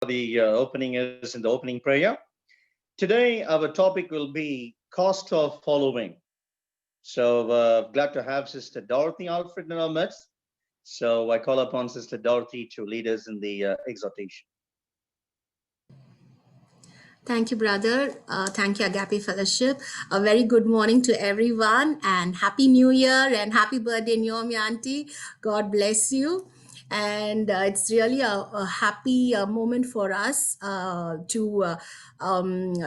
the opening is in the opening prayer. Today, our topic will be cost of following. So glad to have Sister Dorothy Alfred in our midst. So I call upon Sister Dorothy to lead us in the exhortation. Thank you, brother. Thank you, Agape Fellowship. A very good morning to everyone, and Happy New Year and happy birthday, Naomi Auntie. God bless you. And it's really a happy moment for us to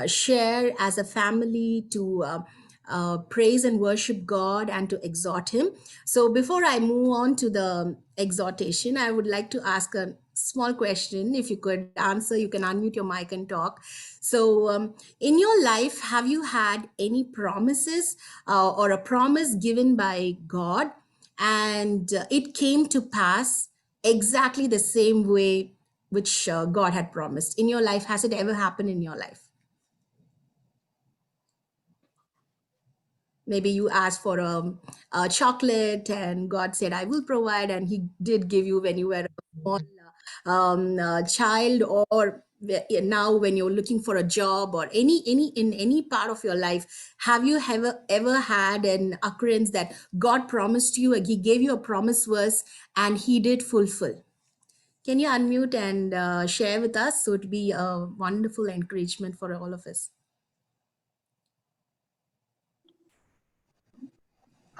share as a family, to praise and worship God and to exhort Him. So, before I move on to the exhortation, I would like to ask a small question. If you could answer, you can unmute your mic and talk. So, in your life, have you had any promises or a promise given by God, and it came to pass exactly the same way which God had promised? In your life, has it ever happened in your life? Maybe you asked for a chocolate and God said, I will provide, and He did give you when you were a small child, or now when you're looking for a job, or any part of your life. Have you ever had an occurrence that God promised you, He gave you a promise verse and He did fulfill? Can you unmute and share with us? So it'd be a wonderful encouragement for all of us.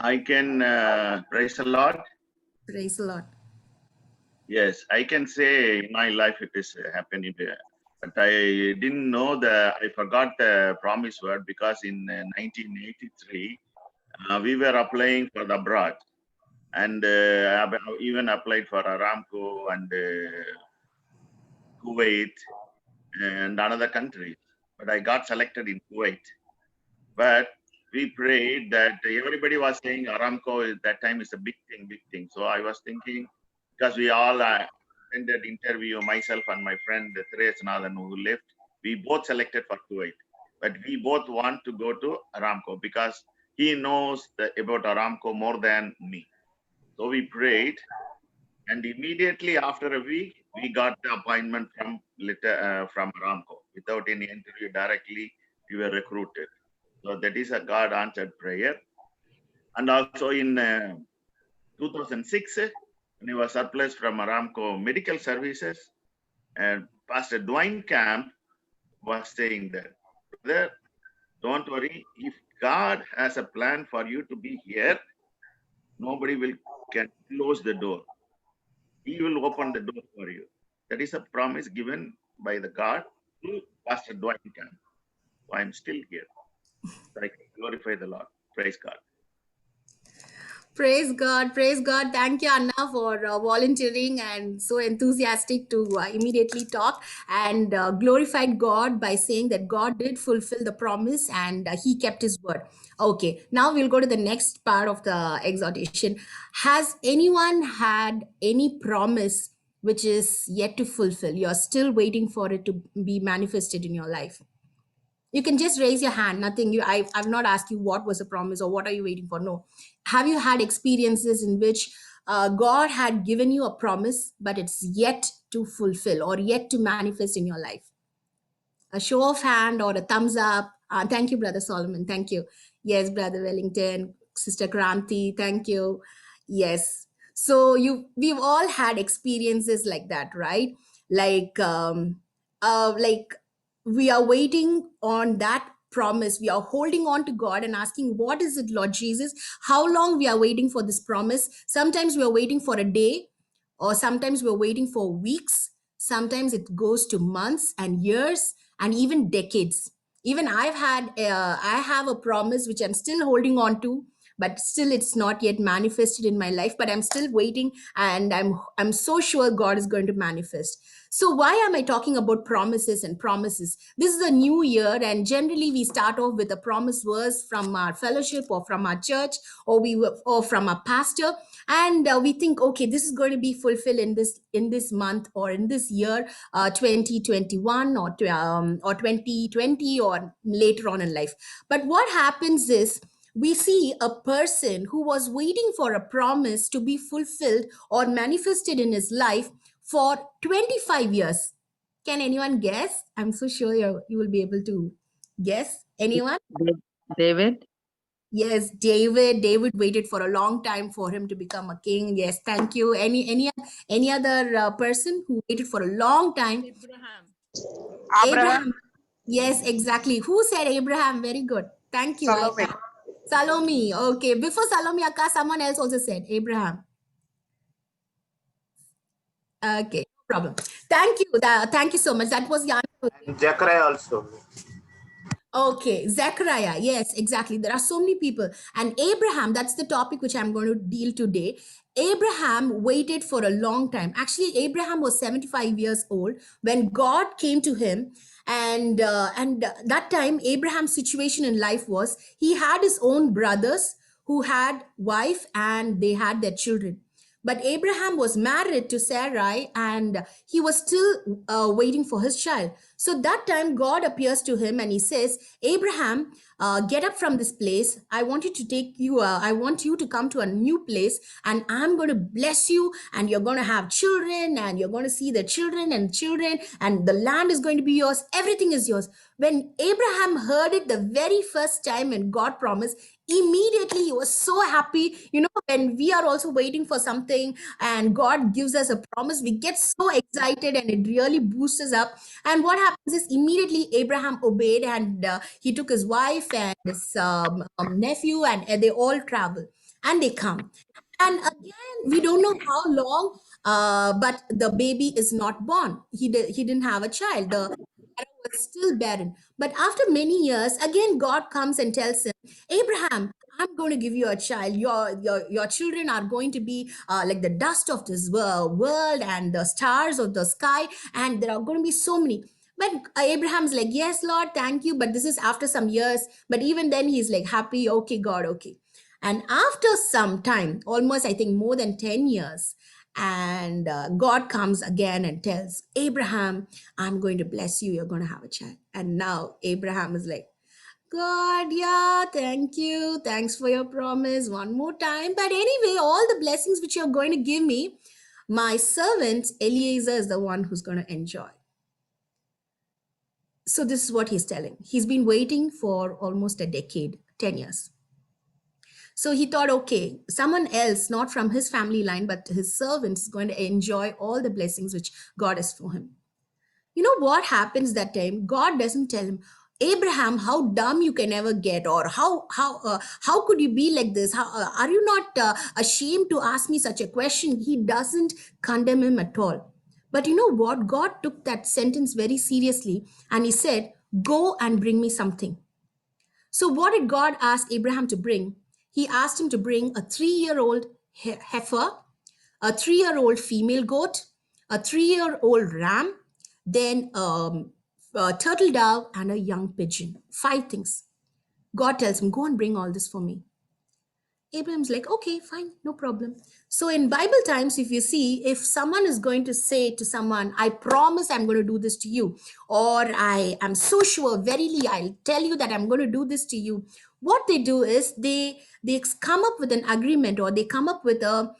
I can praise the Lord. Praise the Lord. Yes, I can say in my life it is happening, but I didn't know I forgot the promise word, because in 1983 we were applying for the abroad, and even applied for Aramco and Kuwait and another country, but I got selected in Kuwait. But we prayed that everybody was saying Aramco at that time is a big thing. So I was thinking, because we all attended interview, myself and my friend Therese Nathan, who left, we both selected for Kuwait. But we both want to go to Aramco because he knows about Aramco more than me. So we prayed, and immediately after a week, we got the appointment from Aramco. Without any interview, directly we were recruited. So that is a God answered prayer. And also in 2006, when I was surplus from Aramco Medical Services, and Pastor Dwayne Camp was saying that, brother, don't worry. If God has a plan for you to be here, nobody can close the door. He will open the door for you. That is a promise given by the God to Pastor Dwayne Camp. So I'm still here. So I can glorify the Lord. Praise God. Praise God, praise God. Thank you, Anna, for volunteering and so enthusiastic to immediately talk, and glorified God by saying that God did fulfill the promise and He kept His word. Okay, now we'll go to the next part of the exhortation. Has anyone had any promise which is yet to fulfill? You're still waiting for it to be manifested in your life. You can just raise your hand. Nothing. I've not asked you what was a promise or what are you waiting for. No. Have you had experiences in which God had given you a promise, but it's yet to fulfill or yet to manifest in your life? A show of hand or a thumbs up. Thank you, Brother Solomon. Thank you. Yes, Brother Wellington, Sister Kranti. Thank you. Yes. So we've all had experiences like that, right? Like we are waiting on that promise. We are holding on to God and asking, what is it, Lord Jesus? How long we are waiting for this promise? Sometimes we are waiting for a day, or sometimes we're waiting for weeks. Sometimes it goes to months and years and even decades. Even I have a promise which I'm still holding on to, but still it's not yet manifested in my life, but I'm still waiting, and I'm so sure God is going to manifest. So why am I talking about promises and promises? This is a new year, and generally we start off with a promise verse from our fellowship or from our church, or from a pastor, and we think, okay, this is going to be fulfilled in this month or in this year, 2021 or 2020 or later on in life. But what happens is, we see a person who was waiting for a promise to be fulfilled or manifested in his life for 25 years. Can anyone guess? I'm so sure you will be able to guess. Anyone? David. Yes, David. David waited for a long time for him to become a king. Yes, thank you. Any other person who waited for a long time? Abraham. Yes, exactly. Who said Abraham? Very good. Thank you. Salome. Salome. Okay. Before Salome Akka, someone else also said Abraham. Okay, no problem. Thank you. Thank you so much. That was the answer. And Zechariah also. Okay, Zechariah. Yes, exactly. There are so many people. And Abraham, that's the topic which I'm going to deal today. Abraham waited for a long time. Actually, Abraham was 75 years old when God came to him. And that time, Abraham's situation in life was he had his own brothers who had wife and they had their children. But Abraham was married to Sarai and he was still waiting for his child. So that time, God appears to him and he says, Abraham, get up from this place. I want you to I want you to come to a new place and I'm going to bless you and you're going to have children and you're going to see the children and the land is going to be yours. Everything is yours. When Abraham heard it the very first time and God promised, immediately he was so happy. You know, when we are also waiting for something and God gives us a promise, we get so excited and it really boosts us up. And what happens is immediately Abraham obeyed and he took his wife and his nephew and they all travel and they come. And again, we don't know how long, but the baby is not born. He didn't have a child. The Sarah was still barren. But after many years, again, God comes and tells him, Abraham, I'm going to give you a child. Your children are going to be like the dust of this world and the stars of the sky, and there are going to be so many. But Abraham's like, yes, Lord, thank you. But this is after some years. But even then, he's like, happy, okay, God, okay. And after some time, almost I think more than 10 years, and God comes again and tells Abraham, I'm going to bless you. You're going to have a child. And now Abraham is like, God, yeah, thank you. Thanks for your promise one more time. But anyway, all the blessings which you're going to give me, my servant Eliezer is the one who's going to enjoy. So this is what he's telling. He's been waiting for almost a decade, 10 years. So he thought, okay, someone else, not from his family line, but his servant is going to enjoy all the blessings which God has for him. You know what happens that time? God doesn't tell him, Abraham, how dumb you can ever get, or how could you be like this? Are you not ashamed to ask me such a question? He doesn't condemn him at all. But you know what? God took that sentence very seriously, and he said, "Go and bring me something." So what did God ask Abraham to bring? He asked him to bring a 3-year-old heifer, a 3-year-old female goat, a 3-year-old ram, then a turtle dove, and a young pigeon. 5 things. God tells him, go and bring all this for me. Abraham's like, okay, fine, no problem. So in Bible times, if you see, if someone is going to say to someone, I promise I'm going to do this to you, or I am so sure, verily, I'll tell you that I'm going to do this to you. What they do is they come up with an agreement, or they come up with a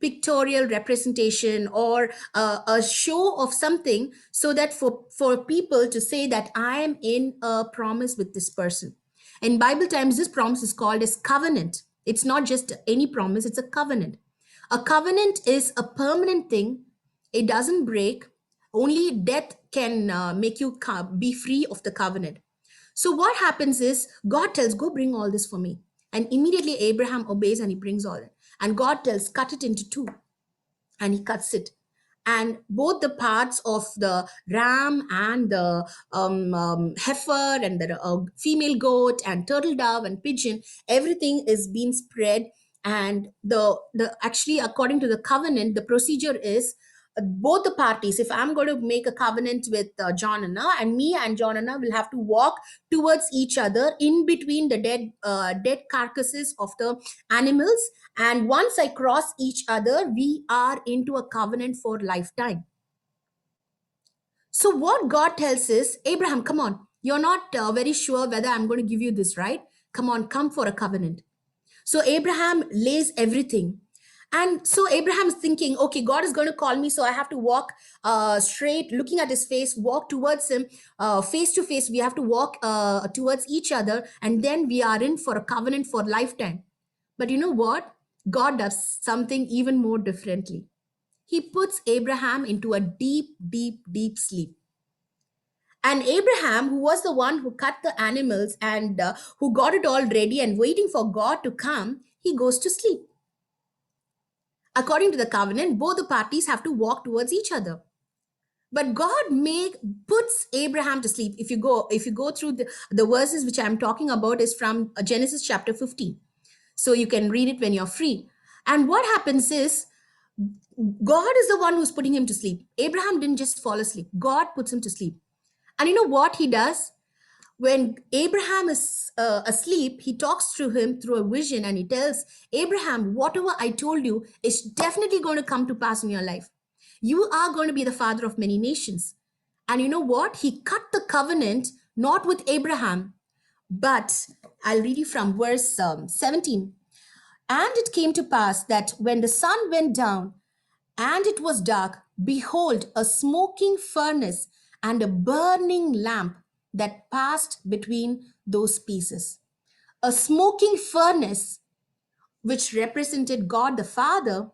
pictorial representation or a show of something, so that for people to say that I am in a promise with this person. In Bible times, this promise is called as covenant. It's not just any promise, it's a covenant. A covenant is a permanent thing. It doesn't break. Only death can make you be free of the covenant. So what happens is God tells, go bring all this for me. And immediately Abraham obeys and he brings all it. And God tells, cut it into 2. And he cuts it. And both the parts of the ram and the heifer and the female goat and turtle dove and pigeon, everything is being spread. And the actually, according to the covenant, the procedure is both the parties. If I'm going to make a covenant with John and Anna, and me and John and Anna will have to walk towards each other in between the dead carcasses of the animals. And once I cross each other, we are into a covenant for lifetime. So what God tells is, Abraham, come on. You're not very sure whether I'm going to give you this, right? Come on, come for a covenant. So Abraham lays everything. And so Abraham is thinking, okay, God is going to call me, so I have to walk straight, looking at his face, walk towards him, face to face. We have to walk towards each other, and then we are in for a covenant for lifetime. But you know what? God does something even more differently. He puts Abraham into a deep, deep, deep sleep. And Abraham, who was the one who cut the animals and who got it all ready and waiting for God to come, he goes to sleep. According to the covenant, both the parties have to walk towards each other. But God puts Abraham to sleep. If you go through the verses which I'm talking about is from Genesis chapter 15. So you can read it when you're free. And what happens is God is the one who's putting him to sleep. Abraham didn't just fall asleep. God puts him to sleep. And you know what he does? When Abraham is asleep, he talks to him through a vision and he tells Abraham, whatever I told you is definitely going to come to pass in your life. You are going to be the father of many nations. And you know what? He cut the covenant not with Abraham, but I'll read you from verse 17. And it came to pass that when the sun went down and it was dark, behold, a smoking furnace and a burning lamp that passed between those pieces. A smoking furnace, which represented God the Father,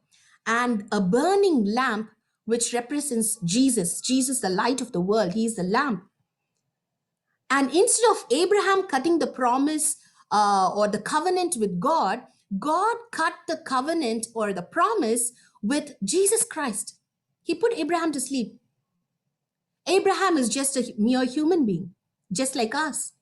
and a burning lamp, which represents Jesus. Jesus, the light of the world, he is the lamp. And instead of Abraham cutting the promise or the covenant with God, God cut the covenant or the promise with Jesus Christ. He put Abraham to sleep. Abraham is just a mere human being, just like us.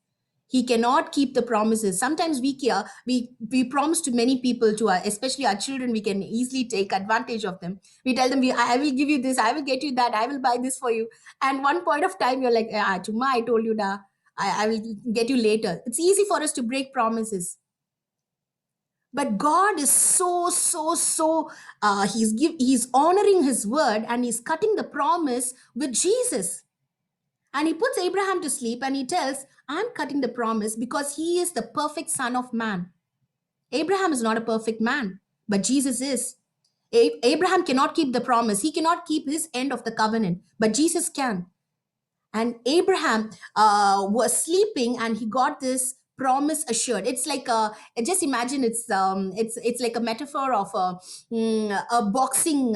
He cannot keep the promises. Sometimes we promise to many people, to our, especially our children. We can easily take advantage of them. We tell them, I will give you this, I will get you that, I will buy this for you. And one point of time, you're like, Chuma, I told you that I will get you later. It's easy for us to break promises. But God is so he's honoring his word, and he's cutting the promise with Jesus. And he puts Abraham to sleep and he tells, I'm cutting the promise because he is the perfect son of man. Abraham is not a perfect man, but Jesus is. Abraham cannot keep the promise. He cannot keep his end of the covenant, but Jesus can. And Abraham was sleeping and he got this promise assured. It's like just imagine it's like a metaphor of a boxing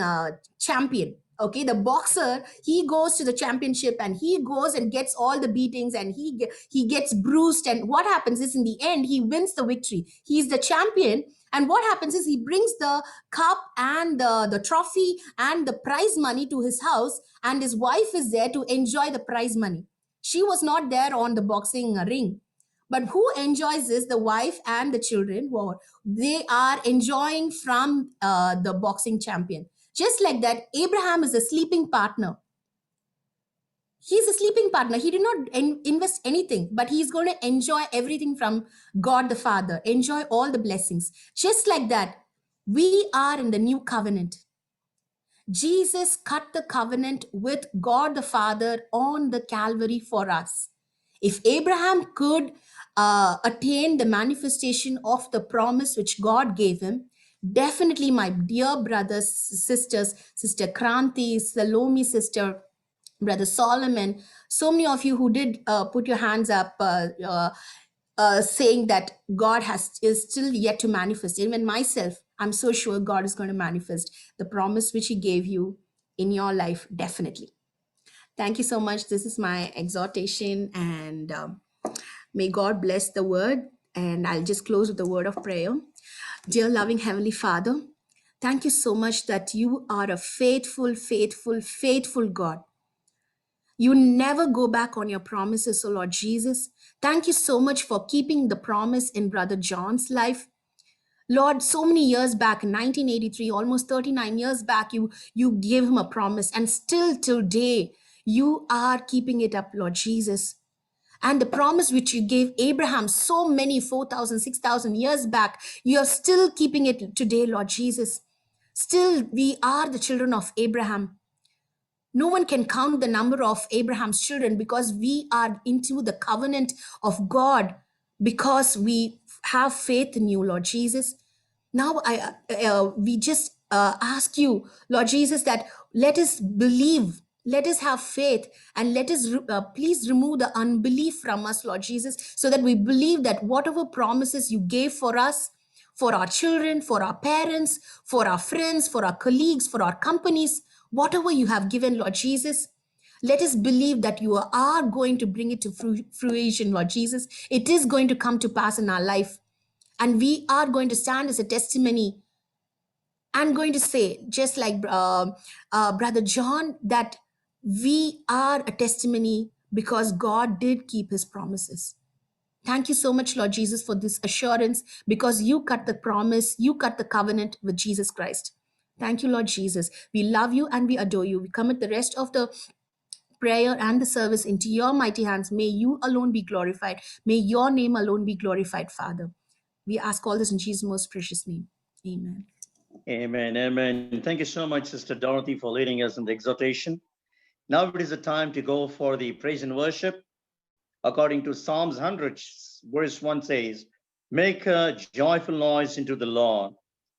champion. Okay, the boxer, he goes to the championship and he goes and gets all the beatings and he gets bruised, and what happens is in the end he wins the victory. He's the champion. And what happens is he brings the cup and the trophy and the prize money to his house, and his wife is there to enjoy the prize money. She was not there on the boxing ring. But who enjoys this? The wife and the children. They are enjoying from the boxing champion. Just like that, Abraham is a sleeping partner. He's a sleeping partner. He did not invest anything, but he's going to enjoy everything from God the Father, enjoy all the blessings. Just like that, we are in the new covenant. Jesus cut the covenant with God the Father on the Calvary for us. If Abraham could attain the manifestation of the promise which God gave him, definitely, my dear brothers, sisters, Sister Kranti, Salome sister, Brother Solomon, so many of you who did put your hands up saying that God is still yet to manifest. Even myself, I'm so sure God is going to manifest the promise which he gave you in your life, definitely. Thank you so much. This is my exhortation, and may God bless the word. And I'll just close with a word of prayer. Dear loving Heavenly Father, thank you so much that you are a faithful, faithful, faithful God. You never go back on your promises, oh Lord Jesus. Thank you so much for keeping the promise in Brother John's life. Lord, so many years back, in 1983, almost 39 years back, you gave him a promise, and still today, you are keeping it up, Lord Jesus. And the promise which you gave Abraham so many 4,000, 6,000 years back, you are still keeping it today, Lord Jesus. Still, we are the children of Abraham. No one can count the number of Abraham's children because we are into the covenant of God, because we have faith in you, Lord Jesus. Now we just ask you, Lord Jesus, that let us believe, let us have faith, and let us please remove the unbelief from us, Lord Jesus, so that we believe that whatever promises you gave for us, for our children, for our parents, for our friends, for our colleagues, for our companies, whatever you have given, Lord Jesus, let us believe that you are going to bring it to fruition, Lord Jesus. It is going to come to pass in our life. And we are going to stand as a testimony. I'm going to say, just like Brother John, that we are a testimony because God did keep his promises. Thank you so much, Lord Jesus, for this assurance, because you cut the promise, you cut the covenant with Jesus Christ. Thank you, Lord Jesus. We love you and we adore you. We commit the rest of the prayer and the service into your mighty hands. May you alone be glorified. May your name alone be glorified, Father. We ask all this in Jesus' most precious name. Amen. Amen. Amen. Thank you so much, Sister Dorothy, for leading us in the exhortation. Now it is the time to go for the praise and worship. According to Psalms 100, verse 1 says, make a joyful noise into the Lord,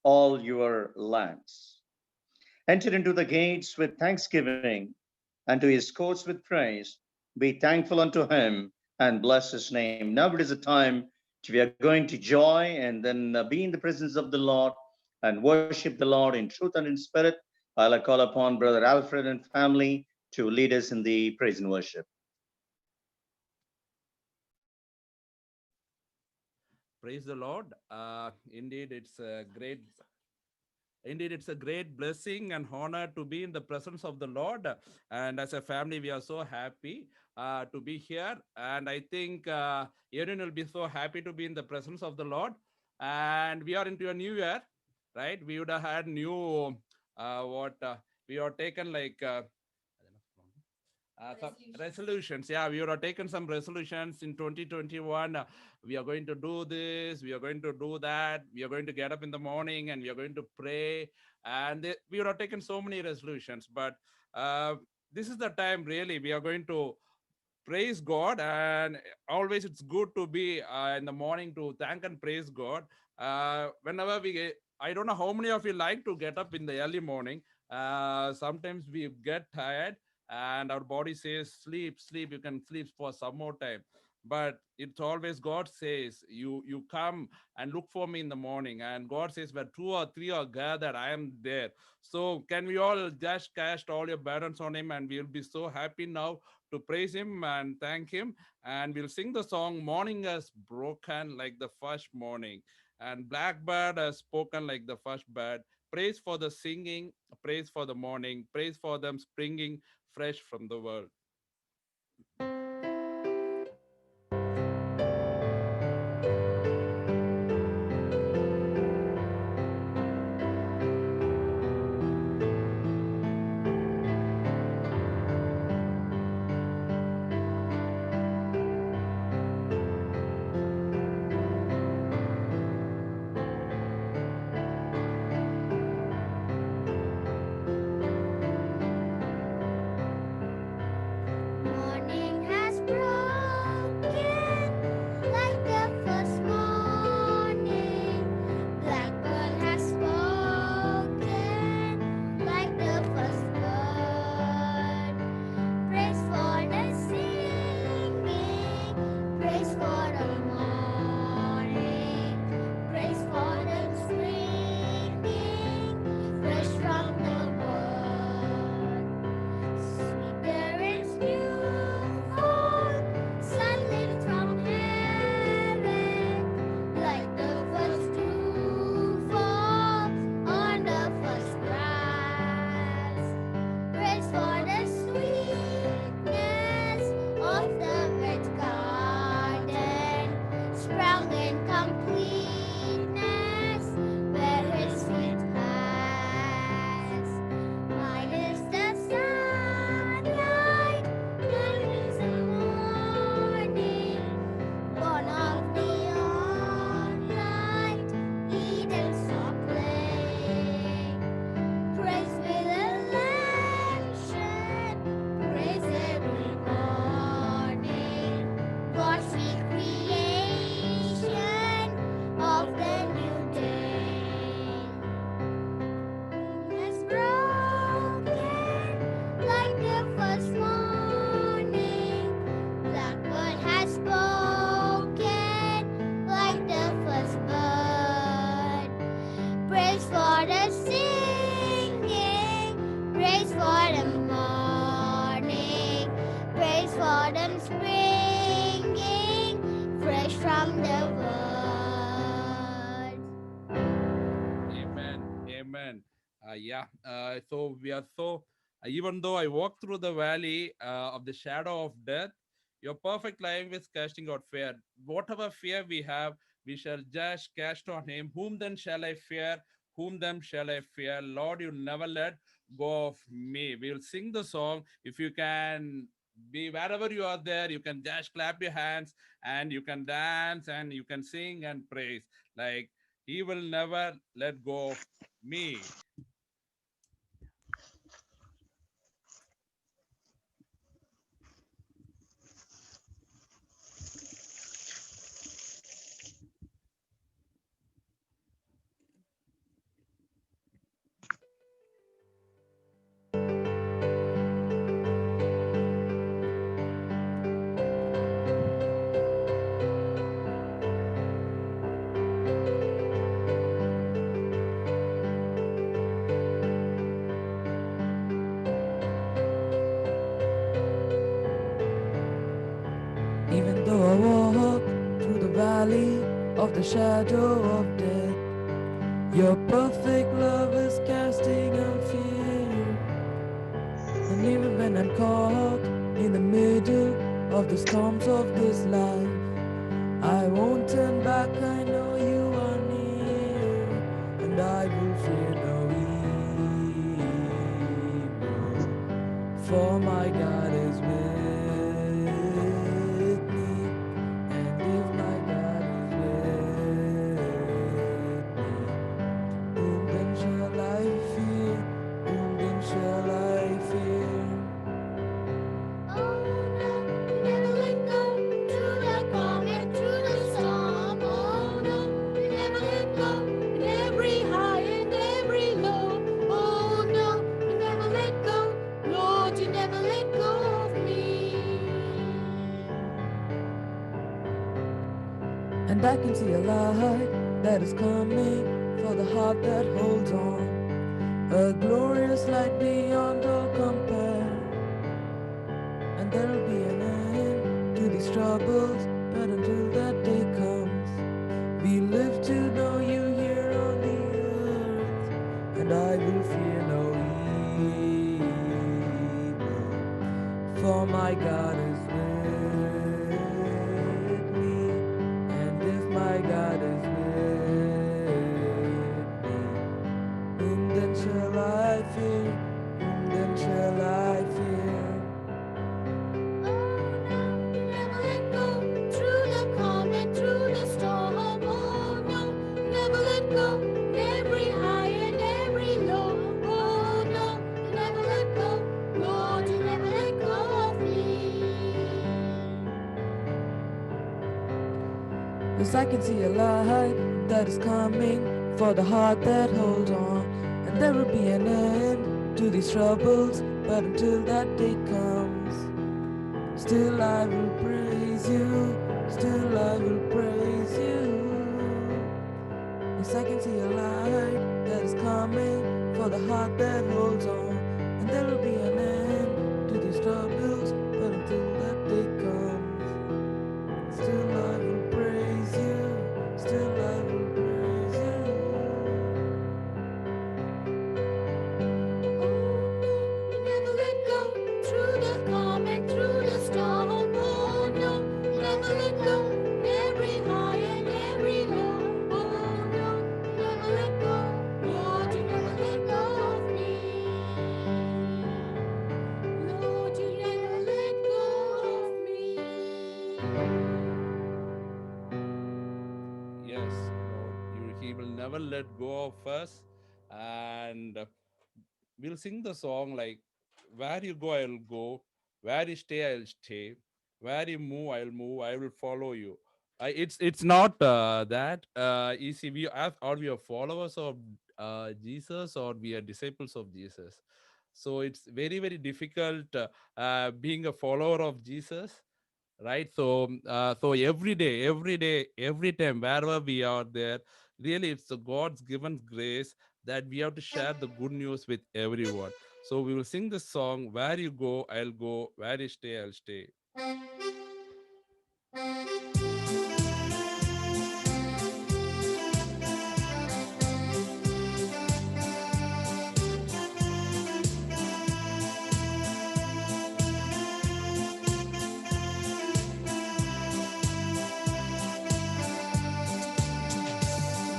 all your lands. Enter into the gates with thanksgiving, and to his courts with praise. Be thankful unto him and bless his name. Now it is a time we are going to joy and then be in the presence of the Lord and worship the Lord in truth and in spirit. I'll call upon Brother Alfred and family to lead us in the praise and worship. Praise the Lord. Indeed, it's a great blessing and honor to be in the presence of the Lord. And as a family, we are so happy to be here. And I think Aaron will be so happy to be in the presence of the Lord. And we are into a new year, right? We would have had new, we are taken like, some resolutions. Yeah, we would have taken some resolutions in 2021. We are going to do this, we are going to do that, we are going to get up in the morning and we are going to pray. And we would have taken so many resolutions. But this is the time, really, we are going to praise God. And always it's good to be in the morning to thank and praise God. Whenever we get, I don't know how many of you like to get up in the early morning. Sometimes we get tired and our body says sleep, sleep, you can sleep for some more time. But it's always God says you come and look for me in the morning, and God says where two or three are gathered, I am there. So can we all just cast all your burdens on him, and we'll be so happy now to praise him and thank him. And we'll sing the song Morning Has Broken Like the First Morning, and Blackbird has spoken like the first bird. Praise for the singing, praise for the morning, praise for them springing fresh from the world. Morning autumn springing, fresh from the word. Amen. Amen. Yeah. So we are so, even though I walk through the valley of the shadow of death, your perfect life is casting out fear. Whatever fear we have, we shall just cast on him. Whom then shall I fear? Whom then shall I fear? Lord, you never let go of me. We'll sing the song. If you can be wherever you are there, you can just clap your hands and you can dance and you can sing and praise. Like, he will never let go of me. Even though I walk through the valley of the shadow of death, your perfect love is casting out fear. And even when I'm caught in the middle of the storms of this life, I won't turn back, I know you are near, and I will fear no evil, for my God is with me, and if my God is with me, whom then shall I fear? Whom then shall I fear? Oh no, you never let go. Through the calm and through the storm. Oh no, you never let go. In every high and every low. Oh no, you never let go. Lord, you never let go of me. And I can see a light that is coming for the heart that holds on. A glorious light beyond all compare. And there'll be an end to these troubles, but until that day comes, we live to know you here on the earth. And I will fear no evil, for my God is with me. And if my God is with me, whom then shall I fear? Whom then shall I fear? Oh no, you never let go. Through the calm and through the storm. Oh no, you never let go. In every high and every low. Oh no, you never let go. Lord, you never let go of me. Yes, I can see a light that is coming for the heart that holds on. And there will be an end to these troubles, but until that day comes, still I will praise you, still I will praise you. Yes, I can see a light that is coming for the heart that holds on. And there will be an end to these troubles, but until that day comes, still I will praise you, still I will praise you. Oh no, you never let go. Through the calm and through the storm. Oh no, you never let go. In every high and every low. Oh no, you never let go. Lord, you never let go of me. Lord, you never let go of me. Yes, Lord, he will never let go of us. And we'll sing the song like, where you go, I'll go. Where you stay, I'll stay. Where you move, I'll move. I will follow you. It's not that easy. We are followers of Jesus, or we are disciples of Jesus. So it's very very difficult being a follower of Jesus, right? So every day, every time, wherever we are there, really it's a God's given grace that we have to share the good news with everyone. So we will sing this song, Where You Go, I'll Go, Where You Stay, I'll Stay.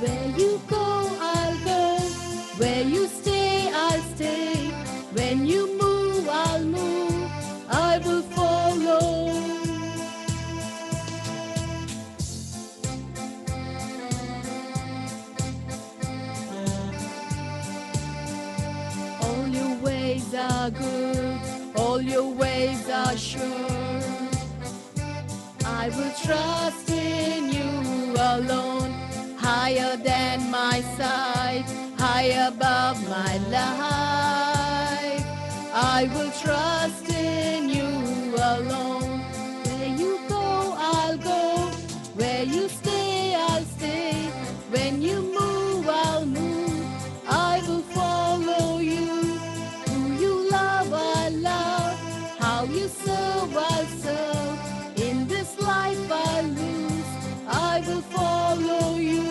Where you go, I'll go. Where you stay, I'll stay. When you move, I'll move. I will follow. All your ways are good. All your ways are sure. I will trust in you alone, higher than my sight, high above my life. I will trust in you alone. Where you go, I'll go. Where you stay, I'll stay. When you move, I'll move. I will follow you. Who you love, I love. How you serve, I'll serve. In this life I lose, I will follow you.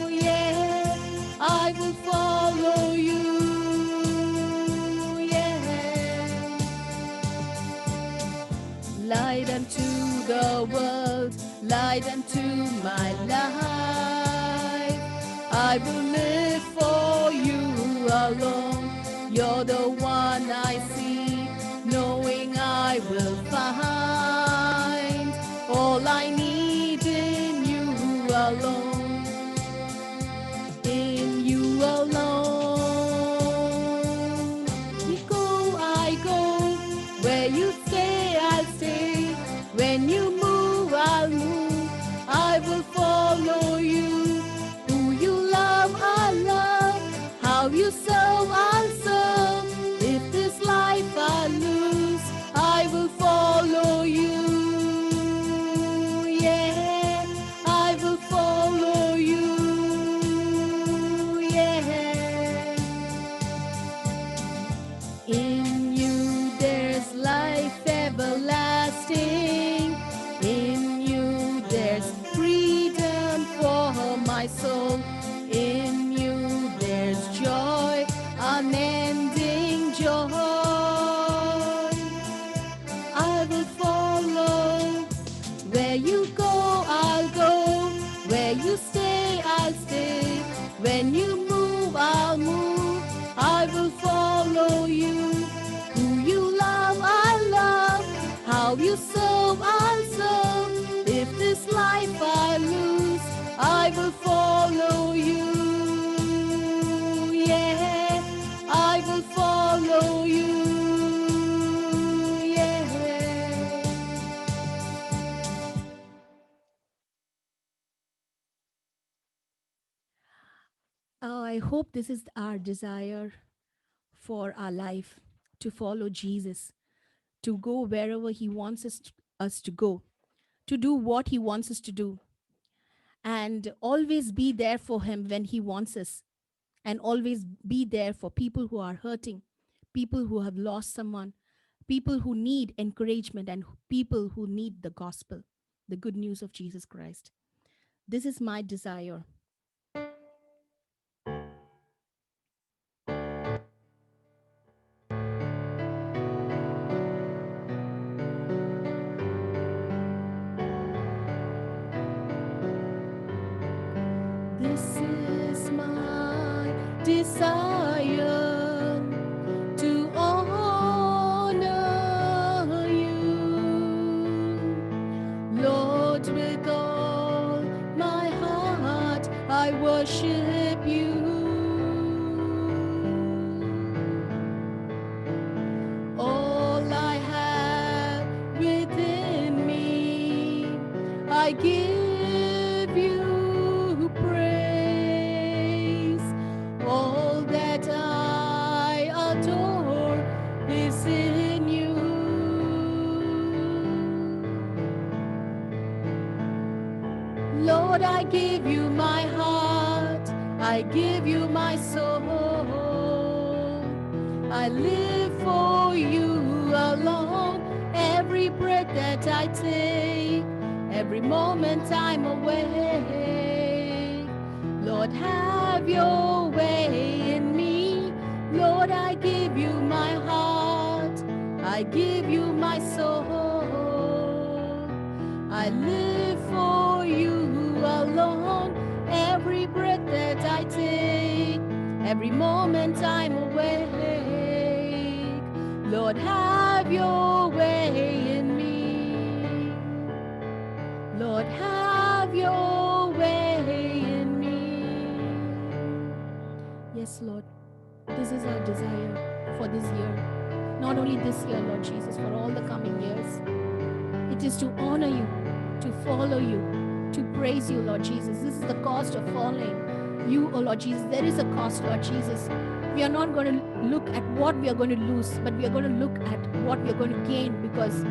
Yeah, I will follow you. Yeah. Light unto the world, light unto my life. I will live for you alone. You're the one I see, knowing I will find all I need in you alone. In you alone. You go, I go. Where you stay, I'll stay. When you move, I'll move. I will follow you. Who you love, I love. How you serve, I'll serve. If this life I lose, I will follow you. Yeah, I will follow you. Yeah. In you there's life everlasting. In you there's freedom for my soul. In you there's joy, unending joy. I will follow. Where you go, I'll go. Where you stay, I'll stay. When you move, I'll move. I will follow you. Who you love, I love. How you serve, I'll serve. If this life I lose, I will follow you. Yeah, I will follow you. Yeah. I hope this is our desire for our life, to follow Jesus, to go wherever He wants us to go, to do what He wants us to do, and always be there for Him when He wants us, and always be there for people who are hurting, people who have lost someone, people who need encouragement, and people who need the gospel, the good news of Jesus Christ. This is my desire. This is my desire to honor you, Lord, with all my heart I worship you. All I have within me, I give you praise. All that I adore is in you. Lord, I give you my heart, I give you my soul. I live for you alone. Every breath that I take, every moment I'm awake. Lord, have your way in me. Lord, I give you my heart. I give you my soul. I live for you alone. Every breath that I take, every moment I'm awake. Lord, have your way in me. Lord, have your way in me. Yes, Lord, this is our desire for this year. Not only this year, Lord Jesus, for all the coming years. It is to honor you, to follow you, to praise you, Lord Jesus. This is the cost of following you, oh Lord Jesus. There is a cost, Lord Jesus. We are not going to look at what we are going to lose, but we are going to look at what we are going to gain, because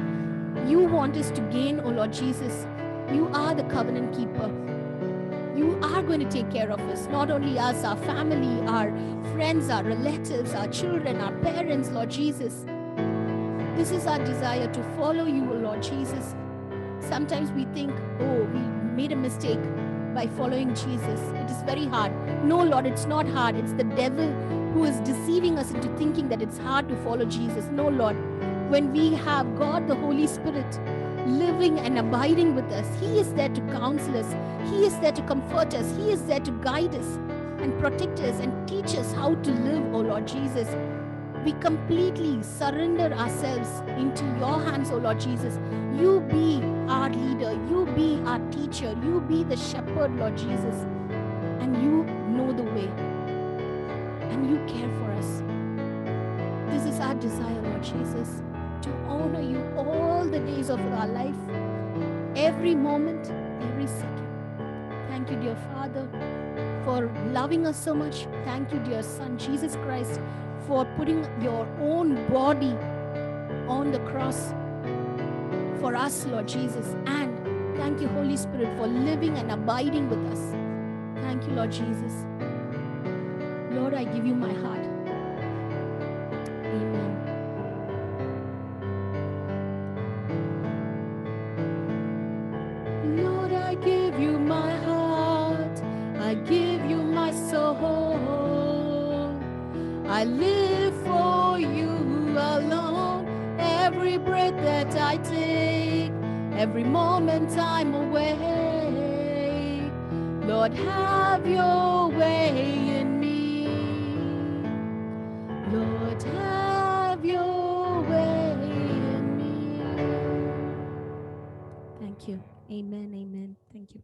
you want us to gain, oh Lord Jesus. You are the covenant keeper. You are going to take care of us, not only us, our family, our friends, our relatives, our children, our parents, Lord Jesus. This is our desire to follow you, O Lord Jesus. Sometimes we think, oh, we made a mistake by following Jesus. It is very hard. No, Lord, it's not hard. It's the devil who is deceiving us into thinking that it's hard to follow Jesus. No, Lord. When we have God, the Holy Spirit, living and abiding with us, He is there to counsel us. He is there to comfort us. He is there to guide us and protect us and teach us how to live, O Lord Jesus. We completely surrender ourselves into your hands, O Lord Jesus. You be our leader. You be our teacher. You be the shepherd, Lord Jesus. And you know the way. And you care for us. This is our desire, Lord Jesus, to honor you all the days of our life, every moment, every second. Thank you, dear Father, for loving us so much. Thank you, dear Son, Jesus Christ, for putting your own body on the cross for us, Lord Jesus. And thank you, Holy Spirit, for living and abiding with us. Thank you, Lord Jesus. Lord, I give you my heart. Amen. Lord, I give you my heart. I give you my soul. I live for you alone. Every breath that I take, every moment I'm awake. Lord, have your way in me. Lord, have your way in me. Thank you. Amen. Amen. Thank you.